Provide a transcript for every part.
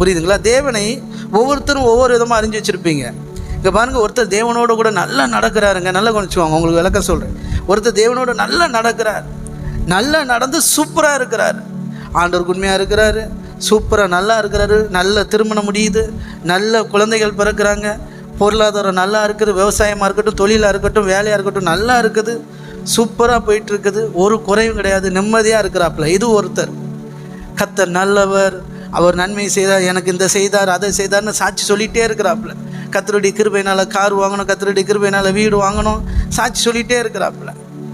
புரியுதுங்களா? தேவனை ஒவ்வொருத்தரும் ஒவ்வொரு விதமாக அறிஞ்சு வச்சுருப்பீங்க. இங்கே பாருங்கள், ஒருத்தர் தேவனோட கூட நல்லா நடக்கிறாருங்க. நல்லா கவனிச்சுவாங்க, உங்களுக்கு விளக்கம் சொல்கிறேன். ஒருத்தர் தேவனோட நல்லா நடக்கிறார், நல்லா நடந்து சூப்பராக இருக்கிறார், ஆண்டவருக்கு உண்மையாக இருக்கிறாரு, சூப்பராக நல்லா இருக்கிறாரு, நல்ல திருமணம் முடியுது, நல்ல குழந்தைகள் பிறக்கிறாங்க, பொருளாதாரம் நல்லா இருக்குது, விவசாயமாக இருக்கட்டும், தொழிலாக இருக்கட்டும், வேலையாக இருக்கட்டும், நல்லா இருக்குது, சூப்பராக போயிட்டுருக்குது, ஒரு குறைவும் கிடையாது, நிம்மதியாக இருக்கிறாப்புல. இது ஒருத்தர். கர்த்தர் நல்லவர், அவர் நன்மை செய்தார், எனக்கு இந்த செய்தார் அதை செய்தார்னு சாட்சி சொல்லிகிட்டே இருக்கிறாப்புல. கர்த்தருடைய கிருபையினால் கார் வாங்கணும், கர்த்தருடைய கிருபையினால் வீடு வாங்கணும், சாட்சி சொல்லிகிட்டே இருக்கிறாப்புல.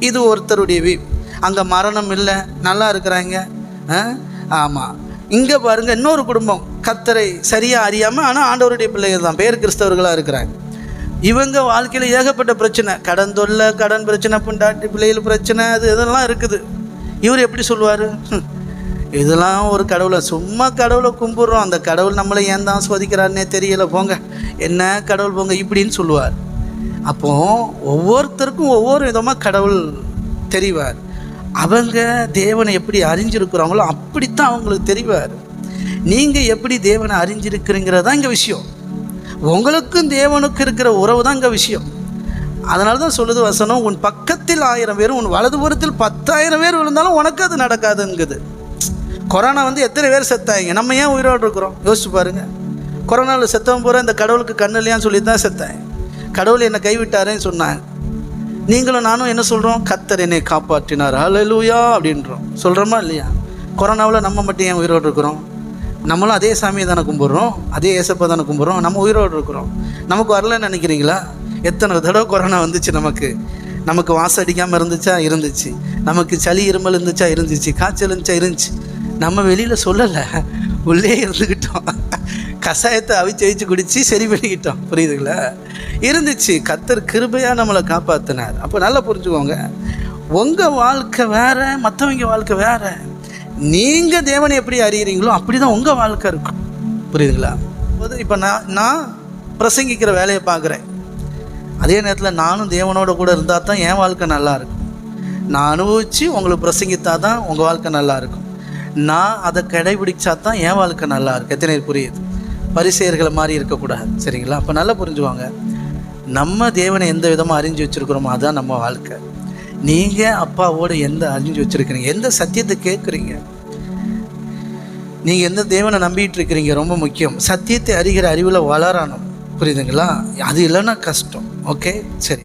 இது ஒருத்தருடைய அங்கே மரணம் இல்லை, நல்லா இருக்கிறாங்க. ஆமாம். இங்கே பாருங்கள், இன்னொரு குடும்பம் கர்த்தரை சரியாக அறியாமல் ஆனால் ஆண்டவருடைய பிள்ளைகள் தான், பேர் கிறிஸ்தவர்களாக இருக்கிறாங்க. இவங்க வாழ்க்கையில் ஏகப்பட்ட பிரச்சனை, கடன் தொல்லை, கடன் பிரச்சனை, பொண்டாட்டி பிள்ளைகள் பிரச்சனை, அது இதெல்லாம் இருக்குது. இவர் எப்படி சொல்லுவார்? இதெல்லாம் ஒரு கடவுளை, சும்மா கடவுளை கும்பிட்றோம், அந்த கடவுள் நம்மளை ஏன் தான் சோதிக்கிறாருன்னே தெரியலை, போங்க என்ன கடவுள் போங்க இப்படின்னு சொல்லுவார். அப்போது ஒவ்வொருத்தருக்கும் ஒவ்வொரு விதமாக கடவுள் தெரிவார். அவங்க தேவனை எப்படி அறிஞ்சிருக்கிறாங்களோ அப்படித்தான் அவங்களுக்கு தெரிவார். நீங்கள் எப்படி தேவனை அறிஞ்சிருக்கிறீங்கிறது தான் இங்கே விஷயம். உங்களுக்கும் தேவனுக்கு இருக்கிற உறவு தான் இங்கே விஷயம். அதனால தான் சொல்லுது வசனம், உன் பக்கத்தில் 1000 பேரும் உன் வலதுபுறத்தில் 10,000 பேர் விழுந்தாலும் உனக்கு அது நடக்காதுங்குது. கொரோனா எத்தனை பேர் செத்தாங்க, நம்ம ஏன் உயிரோடு இருக்கிறோம் யோசிச்சு பாருங்கள். கொரோனாவில் செத்தவன் போகிற இந்த கடவுளுக்கு கண்ணு இல்லையான்னு சொல்லி தான் செத்தாங்க. கடவுள் என்னை கைவிட்டாரேன்னு சொன்னாங்க. நீங்களும் நானும் என்ன சொல்கிறோம்? கர்த்தர் என்னை காப்பாற்றினார், ஹல்லேலூயா அப்படின்றோம், சொல்கிறோமா இல்லையா? கொரோனாவில் நம்ம மட்டும் ஏன் உயிரோடு இருக்கிறோம்? நம்மளும் அதே சாமியை தானே கும்பிட்றோம், அதே ஏசப்பா தானே கும்பிட்றோம், நம்ம உயிரோடு இருக்கிறோம். நமக்கு வரலன்னு நினைக்கிறீங்களா? எத்தனை தடவை கொரோனா வந்துச்சு, நமக்கு வாசம் அடிக்காமல் இருந்துச்சு, நமக்கு சளி இருமல் இருந்துச்சு, காய்ச்சல் இருந்துச்சு. நம்ம வெளியில் சொல்லலை, உள்ளே இருந்துக்கிட்டோம், கஷாயத்தை அவிச்சு குடித்து சரி பண்ணிக்கிட்டோம். புரியுதுங்களா? இருந்துச்சு. கர்த்தர் கிருபையாக நம்மளை காப்பாற்றினார். அப்போ நல்லா புரிஞ்சுக்கோங்க, உங்கள் வாழ்க்கை வேறு, மற்றவங்க வாழ்க்கை வேறு. நீங்கள் தேவனை எப்படி அறிகிறீங்களோ அப்படி தான் உங்கள் வாழ்க்கை இருக்கும். புரியுதுங்களா? இப்போ நான் பிரசங்கிக்கிற வேலையை பார்க்குறேன், அதே நேரத்தில் நானும் தேவனோட கூட இருந்தால் தான் என் வாழ்க்கை நல்லாயிருக்கும். நான் அனுபவித்து உங்களுக்கு பிரசங்கித்தா தான் உங்கள் வாழ்க்கை நல்லாயிருக்கும். நான் அதை கடைபிடிச்சா தான் என் வாழ்க்கை நல்லாயிருக்கும். எத்தனை புரியுது? பரிசேயர்களை மாதிரி இருக்கக்கூடாது. சரிங்களா? அப்போ நல்லா புரிஞ்சுவாங்க, நம்ம தேவனை எந்த விதமாக அறிஞ்சு வச்சுருக்கிறோமோ அதுதான் நம்ம வாழ்க்கை. நீங்கள் அப்பாவோடு எந்த அறிஞ்சு வச்சுருக்கிறீங்க, எந்த சத்தியத்தை கேட்குறீங்க, நீங்கள் எந்த தேவனை நம்பிட்டு இருக்கிறீங்க, ரொம்ப முக்கியம். சத்தியத்தை அறிகிற அறிவில் வளரணும். புரியுதுங்களா? அது இல்லைன்னா கஷ்டம். ஓகே, சரி.